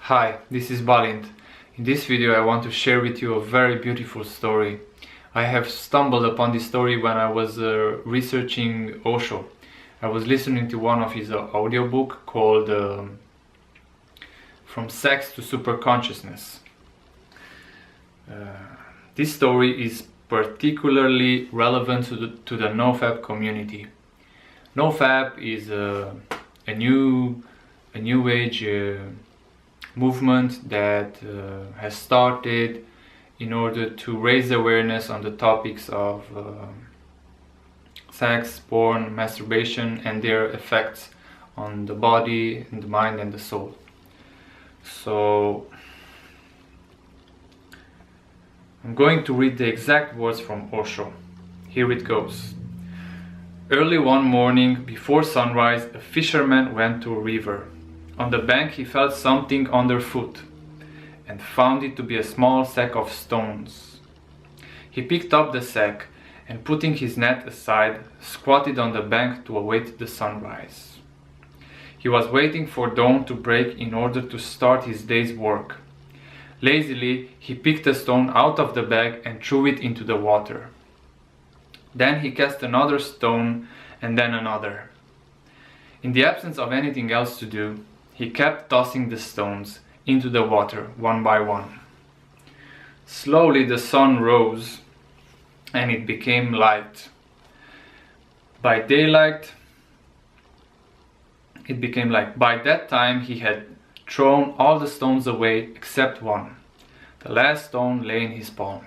Hi, this is Balint. In this video I want to share with you a very beautiful story. I have stumbled upon this story when I was researching Osho. I was listening to one of his audiobook called From Sex to Superconsciousness. This story is particularly relevant to the NOFAP community. NOFAP is a new age movement that has started in order to raise awareness on the topics of sex, porn, masturbation and their effects on the body, and the mind and the soul. So I'm going to read the exact words from Osho. Here it goes. Early one morning before sunrise, a fisherman went to a river. On the bank he felt something underfoot and found it to be a small sack of stones. He picked up the sack and, putting his net aside, squatted on the bank to await the sunrise. He was waiting for dawn to break in order to start his day's work. Lazily he picked a stone out of the bag and threw it into the water. Then he cast another stone and then another. In the absence of anything else to do, he kept tossing the stones into the water one by one. Slowly the sun rose and it became light. By daylight it became light. By that time he had thrown all the stones away except one. The last stone lay in his palm.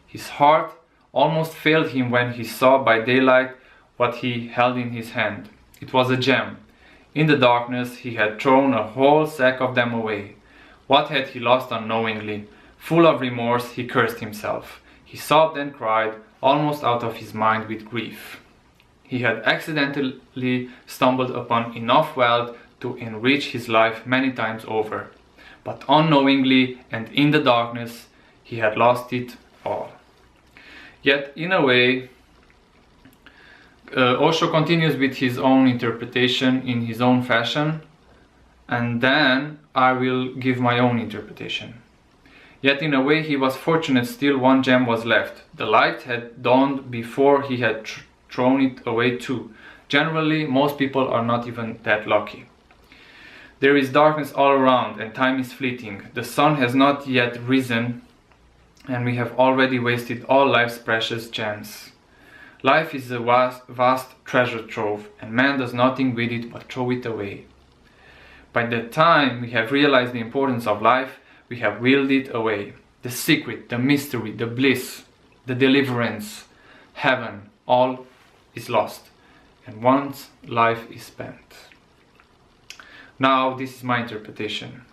His heart almost failed him when he saw by daylight what he held in his hand. It was a gem. In the darkness he had thrown a whole sack of them away. What had he lost unknowingly? Full of remorse he cursed himself. He sobbed and cried, almost out of his mind with grief. He had accidentally stumbled upon enough wealth to enrich his life many times over, but unknowingly and in the darkness he had lost it all. Yet in a way, Osho continues with his own interpretation in his own fashion, and then I will give my own interpretation. Yet in a way he was fortunate, still one gem was left. The light had dawned before he had thrown it away too. Generally, most people are not even that lucky. There is darkness all around and time is fleeting. The sun has not yet risen and we have already wasted all life's precious gems. Life is a vast treasure trove, and man does nothing with it but throw it away. By the time we have realized the importance of life, we have wheeled it away. The secret, the mystery, the bliss, the deliverance, heaven, all is lost, and once life is spent. Now this is my interpretation.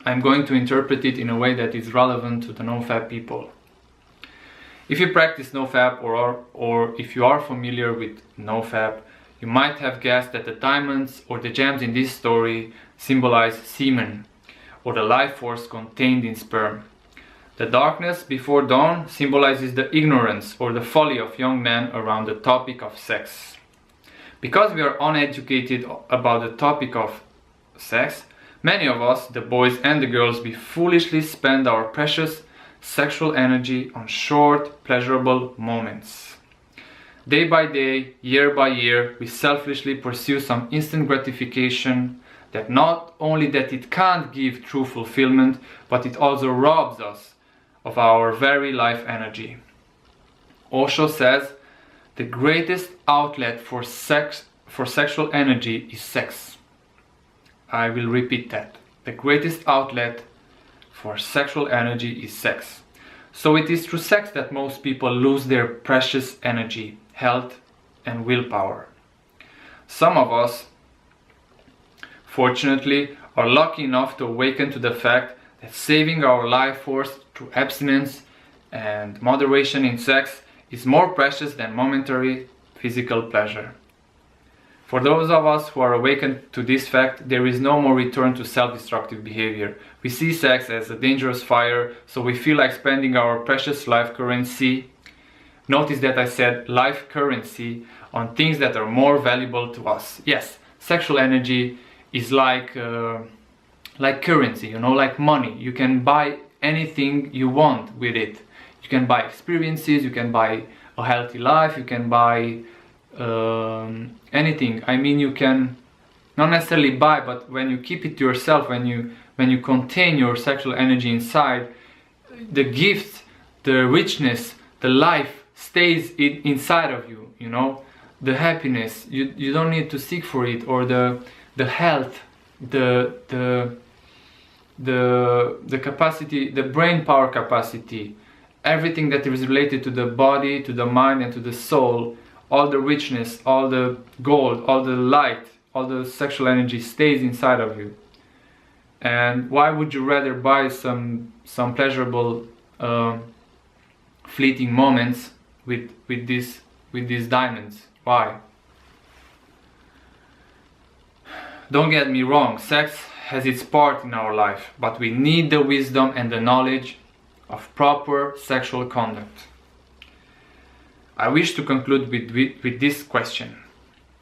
I'm going to interpret it in a way that is relevant to the NOFAP people. If you practice NOFAP or if you are familiar with NOFAP, you might have guessed that the diamonds or the gems in this story symbolize semen, or the life force contained in sperm. The darkness before dawn symbolizes the ignorance or the folly of young men around the topic of sex. Because we are uneducated about the topic of sex, many of us, the boys and the girls, we foolishly spend our precious sexual energy on short, pleasurable moments. Day by day, year by year, we selfishly pursue some instant gratification that not only that it can't give true fulfillment, but it also robs us of our very life energy. Osho says the greatest outlet for sexual energy is sex. I will repeat that. The greatest outlet for sexual energy is sex. So it is through sex that most people lose their precious energy, health and willpower. Some of us, fortunately, are lucky enough to awaken to the fact that saving our life force through abstinence and moderation in sex is more precious than momentary physical pleasure. For those of us who are awakened to this fact, there is no more return to self-destructive behavior. We see sex as a dangerous fire, so we feel like spending our precious life currency, notice that I said life currency, on things that are more valuable to us. Yes, sexual energy is like like currency, you know, like money. You can buy anything you want with it. You can buy experiences, you can buy a healthy life, you can buy anything. I mean, you can not necessarily buy, but when you keep it to yourself, when you contain your sexual energy inside, the gifts, the richness, the life stays inside of you, you know, the happiness. You don't need to seek for it, or the health, the capacity, the brain power capacity, everything that is related to the body, to the mind, and to the soul. All the richness, all the gold, all the light, all the sexual energy stays inside of you. And why would you rather buy some pleasurable fleeting moments with these diamonds? Why? Don't get me wrong, sex has its part in our life, but we need the wisdom and the knowledge of proper sexual conduct. I wish to conclude with this question.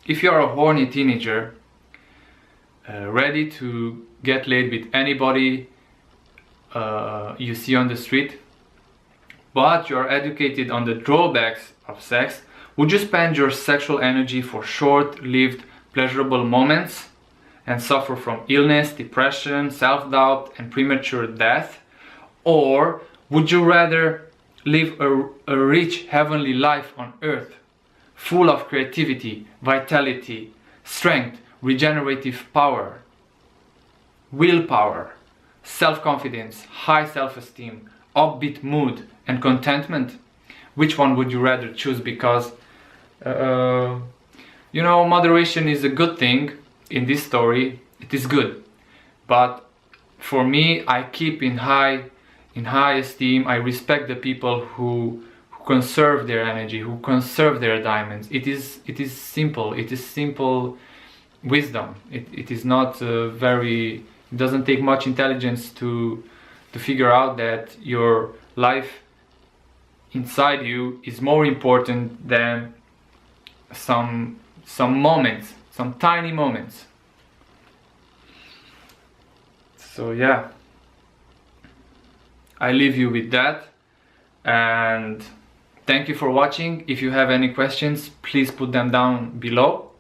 If you are a horny teenager, ready to get laid with anybody you see on the street, but you are educated on the drawbacks of sex, would you spend your sexual energy for short-lived pleasurable moments and suffer from illness, depression, self-doubt, and premature death? Or would you rather live a rich heavenly life on earth, full of creativity, vitality, strength, regenerative power, willpower, self-confidence, high self-esteem, upbeat mood, and contentment? Which one would you rather choose? Because you know, moderation is a good thing in this story. It is good, but for me, I keep in high esteem. I respect the people who conserve their energy, who conserve their diamonds. It is simple. It is simple wisdom. It is not very. It doesn't take much intelligence to figure out that your life inside you is more important than some moments, some tiny moments. So yeah, I leave you with that, and thank you for watching. If you have any questions, please put them down below.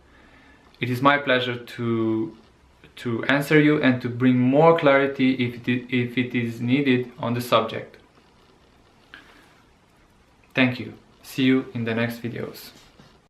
It is my pleasure to answer you and to bring more clarity if it is needed on the subject. Thank you. See you in the next videos.